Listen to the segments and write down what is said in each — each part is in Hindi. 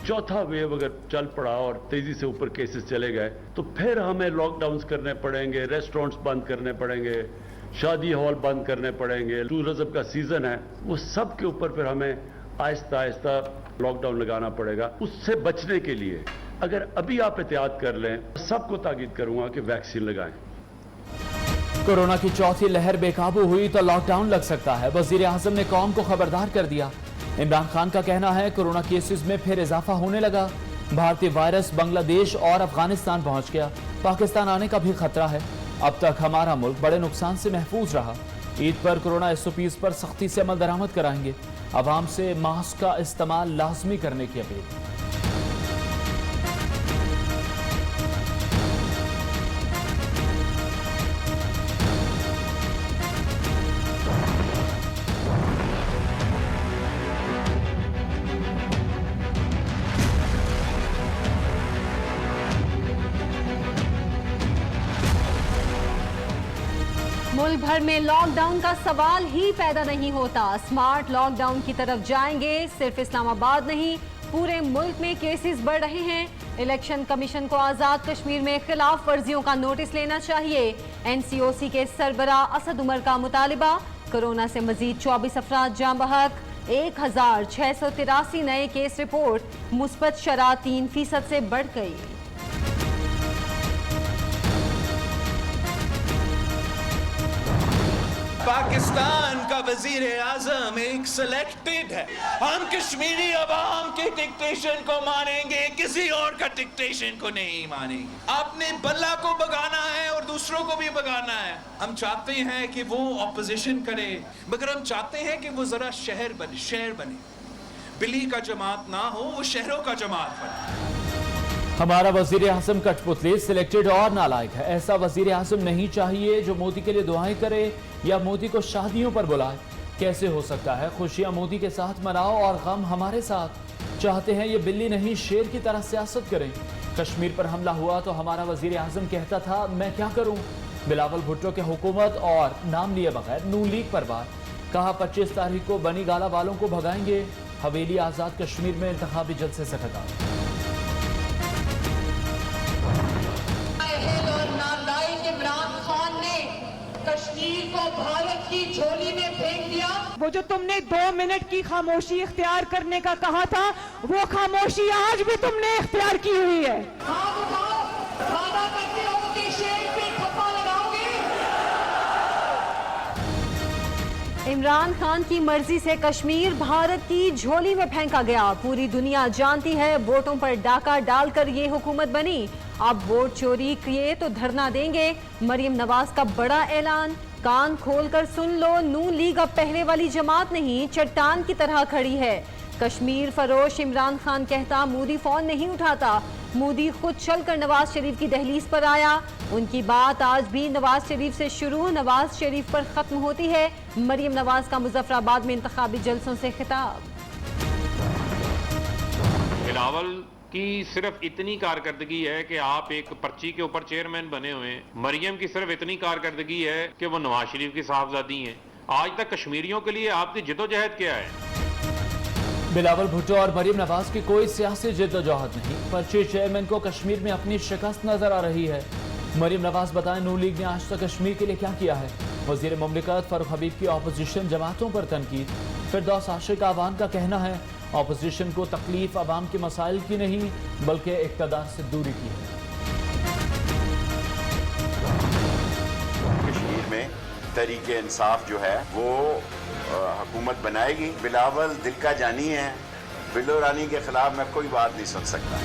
चौथा वेव अगर चल पड़ा और तेजी से ऊपर केसेस चले गए तो फिर हमें लॉकडाउन करने पड़ेंगे, रेस्टोरेंट्स बंद करने पड़ेंगे, शादी हॉल बंद करने पड़ेंगे, टूरिज्म का सीजन है, वो सब के ऊपर फिर हमें आहिस्ता आहिस्ता लॉकडाउन लगाना पड़ेगा। उससे बचने के लिए अगर अभी आप एहतियात कर लें, सबको ताकीद करूंगा कि वैक्सीन लगाएं। कोरोना की चौथी लहर बेकाबू हुई तो लॉकडाउन लग सकता है। वजीर आजम ने कौम को खबरदार कर दिया। इमरान खान का कहना है कोरोना केसेस में फिर इजाफा होने लगा। भारतीय वायरस बांग्लादेश और अफगानिस्तान पहुंच गया। पाकिस्तान आने का भी खतरा है। अब तक हमारा मुल्क बड़े नुकसान से महफूज रहा। ईद पर कोरोना SOPs पर सख्ती से अमल दरामद कराएंगे। अवाम से मास्क का इस्तेमाल लाजमी करने की अपील। मुल्क भर में लॉकडाउन का सवाल ही पैदा नहीं होता। स्मार्ट लॉकडाउन की तरफ जाएंगे। सिर्फ इस्लामाबाद नहीं, पूरे मुल्क में केसेस बढ़ रहे हैं। इलेक्शन कमीशन को आज़ाद कश्मीर में खिलाफ वर्जियों का नोटिस लेना चाहिए। NCOC के सरबरा असद उमर का मुतालिबा। कोरोना से मजीद 24 अफराद जाँ बहक। 1683 नए केस रिपोर्ट। मुस्बत शरह 3% से बढ़ गई। पाकिस्तान का वजीर आजम एक सिलेक्टेड है। हम कश्मीरी अवाम के डिक्टेशन को मानेंगे, किसी और का डिक्टेशन को नहीं मानेंगे। आपने बल्ला को भगाना है और दूसरों को भी भगाना है। हम चाहते हैं कि वो ऑपोजिशन करे, मगर हम चाहते हैं कि वो जरा शहर बने। बिल्ली का जमात ना हो, वो शहरों का जमात बने। हमारा वजीर आजम कठपुतली, सिलेक्टेड और नालायक है। ऐसा वजीर आजम नहीं चाहिए जो मोदी के लिए दुआएं करे या मोदी को शादियों पर बुलाए। कैसे हो सकता है? खुशियां मोदी के साथ मनाओ और गम हमारे साथ। चाहते हैं ये बिल्ली नहीं शेर की तरह सियासत करें। कश्मीर पर हमला हुआ तो हमारा वजीर आजम कहता था मैं क्या करूं। बिलावल भुट्टो के हुकूमत और नाम लिए बगैर नून लीग पर बात। कहा 25 तारीख को बनी गाला वालों को भगाएंगे। हवेली आजाद कश्मीर में इंतखाबी जलसे से खिताब। कश्मीर को भारत की झोली में फेंक दिया। वो जो तुमने 2 मिनट की खामोशी इख्तियार करने का कहा था, वो खामोशी आज भी तुमने इख्तियार की हुई है। हाँ बताओ, वादा करते हो कि शेर पे ठप्पा लगाओगे? इमरान खान की मर्जी से कश्मीर भारत की झोली में फेंका गया। पूरी दुनिया जानती है वोटों पर डाका डालकर ये हुकूमत बनी। अब वोट चोरी किए तो धरना देंगे। मरियम नवाज का बड़ा ऐलान। कान खोलकर सुन लो, नून लीग अब पहले वाली जमात नहीं, चट्टान की तरह खड़ी है। कश्मीर फरोश इमरान खान कहता मोदी फोन नहीं उठाता। मोदी खुद चलकर नवाज शरीफ की दहलीज पर आया। उनकी बात आज भी नवाज शरीफ से शुरू, नवाज शरीफ पर खत्म होती है। मरियम नवाज का मुजफ्फराबाद में इंतखाबी जलसों से खिताब। बिलावल की सिर्फ इतनी कारकर्दगी है कि आप एक पर्ची के ऊपर चेयरमैन बने हुए हैं। मरियम की सिर्फ इतनी कारकर्दगी है कि वो नवाज शरीफ की साहबजादी हैं। आज तक कश्मीरियों के लिए आपकी जिद्दोजहद क्या है? बिलावल भुट्टो और मरियम नवाज की कोई सियासी जिद्दोजहद नहीं। पर्ची चेयरमैन को कश्मीर में अपनी शिकस्त नजर आ रही है। मरियम नवाज बताएं नून लीग ने आज तक कश्मीर के लिए क्या किया है। वजीर मुमलिकत फारूक हबीब की अपोजिशन जमातों पर तनकीद। फिरदौस आशिक आवान का कहना है अपोजिशन को तकलीफ अवाम के मसाइल की नहीं बल्कि इक़्तिदार से दूरी की है। कश्मीर में तहरीके इंसाफ जो है वो हुकूमत बनाएगी। बिलावल दिल का जानी है। बिल्लो रानी के खिलाफ मैं कोई बात नहीं सुन सकता।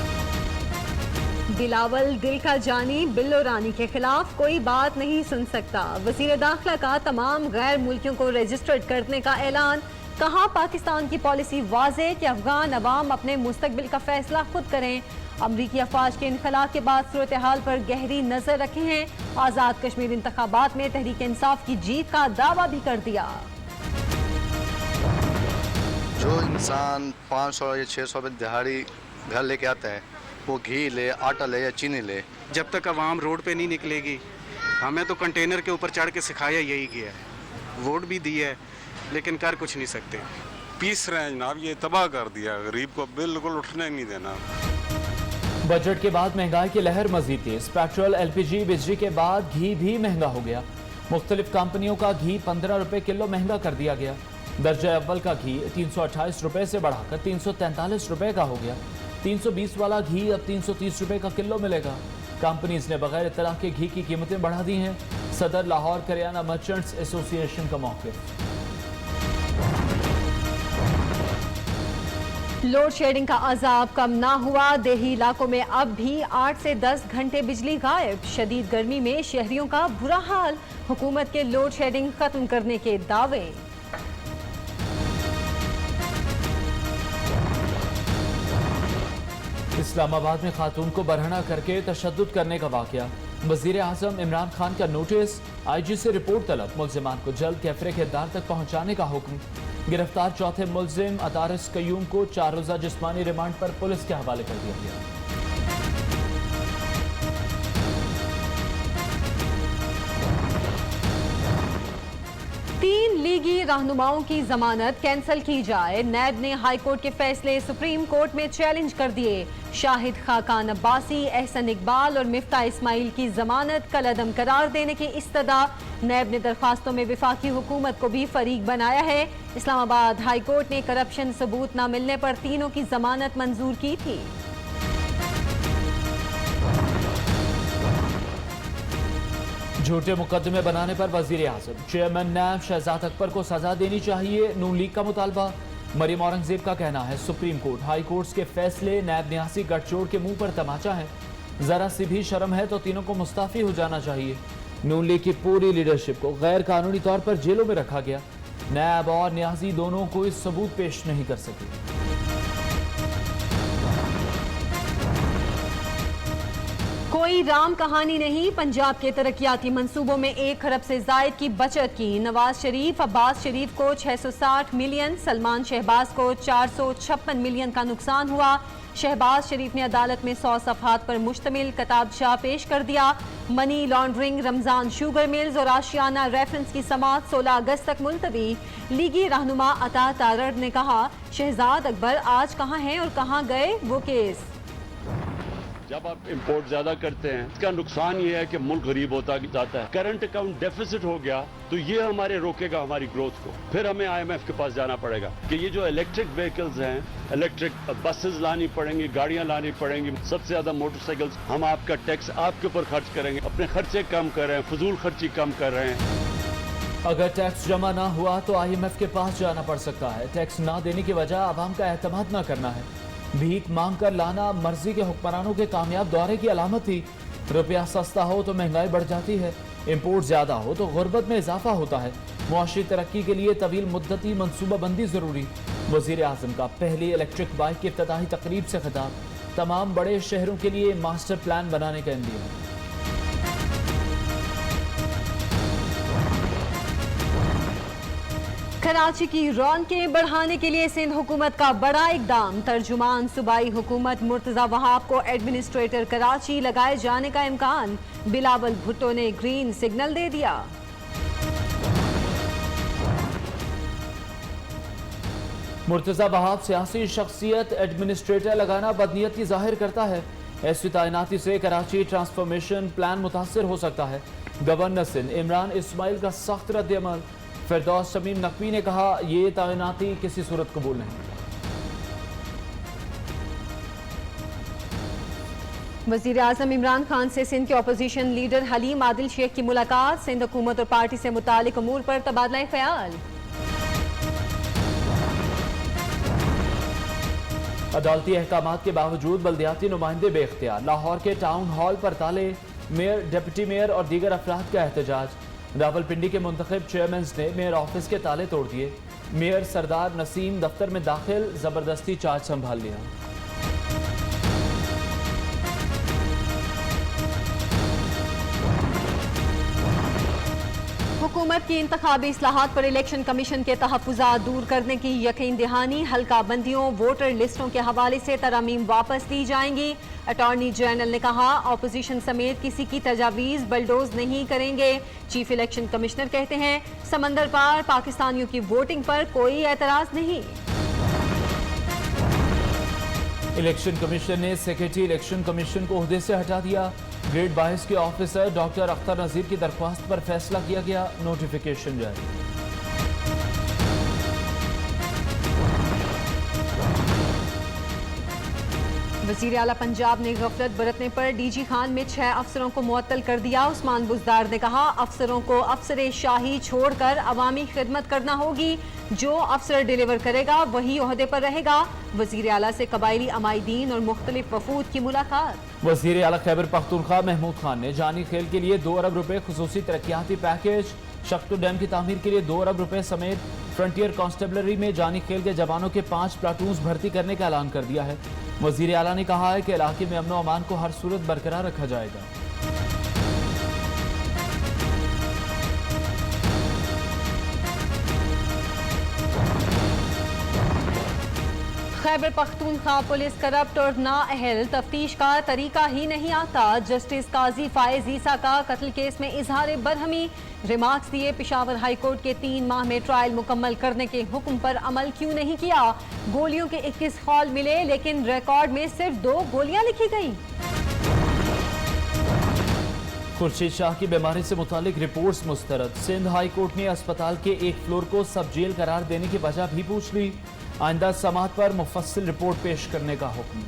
बिलावल दिल का जानी, बिल्लो रानी के खिलाफ कोई बात नहीं सुन सकता। वज़ीर दाखिला का तमाम गैर मुल्कियों को रजिस्टर्ड करने का ऐलान। कहा पाकिस्तान की पॉलिसी वाज़ेह कि अफगान अवाम अपने मुस्तकबिल का फैसला खुद करें। अमरीकी अफवाज के इनखला के बाद सूरत हाल पर गहरी नजर रखे हैं। आज़ाद कश्मीर इंतखाबात में तहरीक इंसाफ की जीत का दावा भी कर दिया। जो इंसान 500 या 600 में दिहाड़ी घर लेके आता है, वो घी ले, आटा ले या चीनी ले, जब तक अवाम रोड पे नहीं निकलेगी, हमें तो कंटेनर के ऊपर चढ़ के सिखाया यही गया है। वोट भी दिया है लेकिन कर कुछ नहीं सकते। पीस रहे हैं जनाब, ये तबाह कर दिया, गरीब को बिल्कुल उठने नहीं देना। बजट के बाद महंगाई की लहर मजीद तेज। पेट्रोल, LPG, बिजली के बाद घी भी महंगा हो गया। मुख्तलिफ कंपनियों का घी 15 रुपए किलो महंगा कर दिया गया। दर्जा अव्वल का घी 328 रुपए से बढ़ाकर 343 रुपए का हो गया। 320 वाला घी अब 330 रुपए का किलो मिलेगा। कंपनीज ने बगैर इत्तला के घी की कीमतें बढ़ा दी हैं। सदर लाहौर करियाना मर्चेंट्स एसोसिएशन का मौक़िफ़। लोड शेडिंग का अजाब कम ना हुआ। देही इलाकों में अब भी 8 से 10 घंटे बिजली गायब। शदीद गर्मी में शहरियों का बुरा हाल। हुकूमत के लोड शेडिंग खत्म करने के दावे। इस्लामाबाद में खातून को बरहना करके तशद्दुद करने का वाकया। वज़ीर आज़म इमरान खान का नोटिस, IG से रिपोर्ट तलब। मुल्ज़िमान को जल्द कैफरे के दार तक पहुँचाने का हुक्म। गिरफ्तार चौथे मुल्जिम अतारिस कयूम को 4 रोज़ा जिस्मानी रिमांड पर पुलिस के हवाले कर दिया गया। 3 लीगी रहनुमाओं की जमानत कैंसिल की जाए। नैब ने हाईकोर्ट के फैसले सुप्रीम कोर्ट में चैलेंज कर दिए। शाहिद खाकान अब्बासी, एहसन इकबाल और मिफ्ता इस्माइल की जमानत कलअदम करार देने की इस्तदा। नैब ने दरखास्तों में वफाकी हुकूमत को भी फरीक बनाया है। इस्लामाबाद हाई कोर्ट ने करप्शन सबूत न मिलने पर तीनों की जमानत मंजूर की थी। झूठे मुकदमे बनाने पर वजीर आज़म, चेयरमैन नैब शहजाद अकबर को सजा देनी चाहिए। नून लीग का मुतालबा। मरियम औरंगजेब का कहना है सुप्रीम कोर्ट, हाई कोर्ट के फैसले नैब न्यासी गठजोड़ के मुंह पर तमाचा है। जरा सी भी शर्म है तो तीनों को मुस्ताफी हो जाना चाहिए। नून लीग की पूरी लीडरशिप को गैर कानूनी तौर पर जेलों में रखा गया। नैब और न्यासी दोनों कोई सबूत पेश नहीं कर सके। कोई राम कहानी नहीं। पंजाब के तरक्याती मंसूबों में 1 खरब से जायद की बचत की। नवाज शरीफ, अब्बास शरीफ को 660 मिलियन, सलमान शहबाज को 456 मिलियन का नुकसान हुआ। शहबाज शरीफ ने अदालत में 100 सफ़हात पर मुश्तमिल किताबचा पेश कर दिया। Money laundering, Ramzan sugar mills और आशियाना रेफरेंस की समाअत 16 अगस्त तक मुलतवी। लीगी रहनुमा अता तारड़ ने कहा, शहजाद अकबर आज कहाँ हैं और कहाँ गए वो केस। जब आप इंपोर्ट ज्यादा करते हैं, इसका नुकसान ये है कि मुल्क गरीब होता जाता है। करंट अकाउंट डेफिसिट हो गया तो ये हमारे रोकेगा हमारी ग्रोथ को। फिर हमें IMF के पास जाना पड़ेगा कि ये जो इलेक्ट्रिक व्हीकल्स हैं, इलेक्ट्रिक बसेस लानी पड़ेंगी, गाड़ियां लानी पड़ेंगी। सबसे ज्यादा मोटरसाइकिल्स, हम आपका टैक्स आपके ऊपर खर्च करेंगे। अपने खर्चे कम कर रहे हैं, फजूल खर्ची कम कर रहे हैं। अगर टैक्स जमा ना हुआ तो IMF के पास जाना पड़ सकता है। टैक्स ना देने की वजह आवाम का एतमाद ना करना है। भीख मांग कर लाना मर्जी के हुक्मरानों के कामयाब दौरे की अलामत थी। रुपया सस्ता हो तो महंगाई बढ़ जाती है, इंपोर्ट ज्यादा हो तो गुर्बत में इजाफा होता है। मुआशी तरक्की के लिए तवील मुद्दती मनसूबाबंदी जरूरी। वजीर आज़म का पहली इलेक्ट्रिक बाइक की इफ्तिताही तकरीब से खिताब। तमाम बड़े शहरों के लिए मास्टर प्लान बनाने का इंदिया। कराची की रौनकें बढ़ाने के लिए सिंध हुकूमत का बड़ा इकदाम। तर्जुमान सूबाई हुकूमत मुर्तजा वहाब को एडमिनिस्ट्रेटर कराची लगाए जाने का इम्कान। बिलावल भुट्टो ने ग्रीन सिग्नल दे दिया। मुर्तजा वहाब सियासी शख्सियत, एडमिनिस्ट्रेटर लगाना बदनीयती जाहिर करता है। ऐसी तैनाती से कराची ट्रांसफॉर्मेशन प्लान मुतासर हो सकता है। गवर्नर सिंध इमरान इस्माइल का सख्त रद्द-ए-अमल। फिरदौस शमीम नकवी ने कहा, ये तैनाती किसी सूरत कबूल नहीं। वज़ीर आज़म इमरान खान से सिंध के अपोजिशन लीडर हलीम आदिल शेख की मुलाकात। सिंध हुकूमत और पार्टी से मुतालिक अमूर पर तबादला ख्याल। अदालती अहकामात के बावजूद बल्दियाती नुमाइंदे बेख्तियार। लाहौर के टाउन हॉल पर ताले। मेयर, डिप्टी मेयर और दीगर अफराद का एहतजाज। रावलपिंडी के मुंतखब चेयरमैन ने मेयर ऑफिस के ताले तोड़ दिए। मेयर सरदार नसीम दफ्तर में दाखिल, जबरदस्ती चार्ज संभाल लिया। हुकूमत की इंतखाबी इस्लाहात पर इलेक्शन कमीशन के तहफ़्फ़ुज़ात दूर करने की यकीन दहानी। हल्का बंदियों, वोटर लिस्टों के हवाले से तरमीम वापस ली जाएंगी। अटॉर्नी जनरल ने कहा, अपोजिशन समेत किसी की तजावीज़ बलडोज नहीं करेंगे। चीफ इलेक्शन कमिश्नर कहते हैं, समंदर पार पाकिस्तानियों की वोटिंग पर कोई एतराज़ नहीं। इलेक्शन कमीशन ने सेक्रेटरी इलेक्शन कमीशन को ओहदे से हटा दिया। ग्रेड 22 के ऑफिसर डॉक्टर अख्तर नजीर की दरख्वास्त पर फैसला किया गया। नोटिफिकेशन जारी। वजीर आला पंजाब ने गफलत बरतने पर डीजी खान में 6 अफसरों को मुअत्तल कर दिया। उस्मान बुज़दार ने कहा, अफसरों को अफसर शाही छोड़कर अवामी खिदमत करना होगी। जो अफसर डिलीवर करेगा वही ओहदे पर रहेगा। वजीर आला से कबायली अमायदीन और मुख्तलिफ वफूद की मुलाकात। वजीर आला खैबर पख्तूनख्वा महमूद खान ने जानी खेल के लिए 2 अरब रुपए खुसूसी तरक्याती पैकेज, शक्तो डैम की तामीर के लिए 2 अरब रुपए समेत फ्रंटियर कांस्टेबलरी में जानी खेल के जवानों के 5 प्लाटून्स भर्ती करने का ऐलान कर दिया है। वजीर आला ने कहा है कि इलाके में अमन अमान को हर सूरत बरकरार रखा जाएगा। खैबर पख्तूनख्वा पुलिस करप्ट और नाअहल, तफ्तीश का तरीका ही नहीं आता। जस्टिस काजी फायज ईसा का कत्ल केस में इजहार बरहमी। रिमार्क्स दिए, पेशावर हाई कोर्ट के 3 माह में ट्रायल मुकम्मल करने के हुक्म पर अमल क्यों नहीं किया। गोलियों के 21 खौल मिले लेकिन रिकॉर्ड में सिर्फ 2 गोलियां लिखी गई। खुर्शीद शाह की बीमारी से मुतालिक रिपोर्ट्स मुस्तरद। सिंध हाई कोर्ट ने अस्पताल के एक फ्लोर को सब जेल करार देने की वजह भी पूछ ली। आइंदा समाअत पर मुफस्सिल रिपोर्ट पेश करने का हुक्म।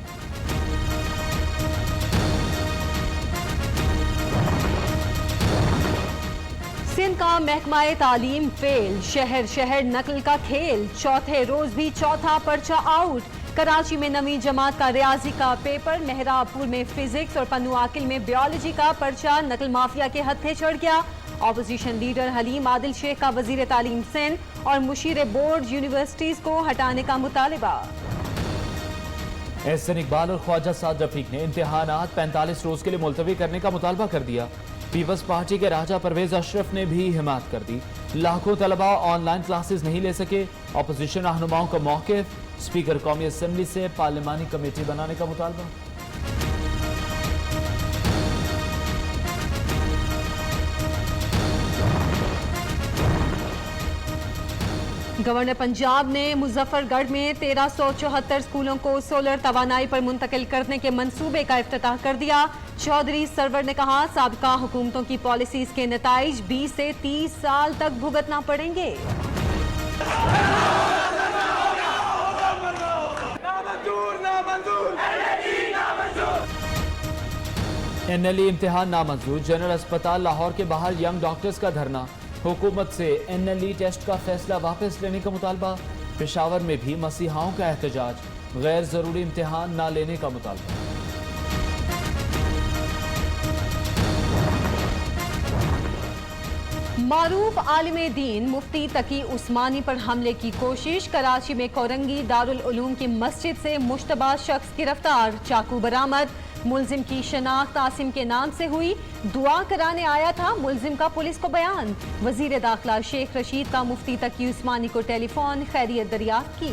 सिंध का महकमा तालीम फेल, शहर शहर नकल का खेल। चौथे रोज भी चौथा पर्चा आउट। कराची में 9वीं जमात का रियाजी का पेपर, मेहराबपुर में फिजिक्स और पन्नू आकिल में बायोलॉजी का पर्चा नकल माफिया के हत्थे चढ़ गया। ऑपोजिशन लीडर हलीम आदिल शेख का वजीर तालीम सिंध और मुशीर बोर्ड यूनिवर्सिटीज को हटाने का मुतालिबा। एहसन इकबाल और ख्वाजा साद रफीक ने इम्तिहानात 45 रोज के लिए मुलतवी करने का मुतालबा कर दिया। पीपल्स पार्टी के राजा परवेज अशरफ ने भी हिमायत कर दी। लाखों तलबा ऑनलाइन क्लासेस नहीं ले सके। ऑपोजिशन रहनुमाओं का मौक़िफ़, स्पीकर कौमी असम्बली से पार्लिमानी कमेटी बनाने का मुतालबा। गवर्नर पंजाब ने मुजफ्फरगढ़ में 1374 स्कूलों को सोलर तवानाई पर मुंतकिल करने के मंसूबे का इफ्तिताह कर दिया। चौधरी सरवर ने कहा, साबिका हुकूमतों की पॉलिसीज के नताइज 20 से 30 साल तक भुगतना पड़ेंगे। NLE इम्तिहान नामंजूर। जनरल अस्पताल लाहौर के बाहर यंग डॉक्टर्स का धरना। हुकूमत से NLE टेस्ट का फैसला वापस लेने का मुतालबा। पेशावर में भी मसीहाओं का एहतजाज। गैर जरूरी इम्तिहान ना लेने का मुतालबा। मारूफ आलिम दीन मुफ्ती तकी उस्मानी पर हमले की कोशिश। कराची में कोरंगी दारुल उलूम की मस्जिद से मुश्तबा शख्स गिरफ्तार। चाकू बरामद। मुलजिम की शनाख्त आसिम के नाम से हुई। दुआ कराने आया था मुलजिम का पुलिस को बयान। वजीर दाखिला शेख रशीद का मुफ्ती तकी उस्मानी को टेलीफोन खैरियत दरियाफ्त की।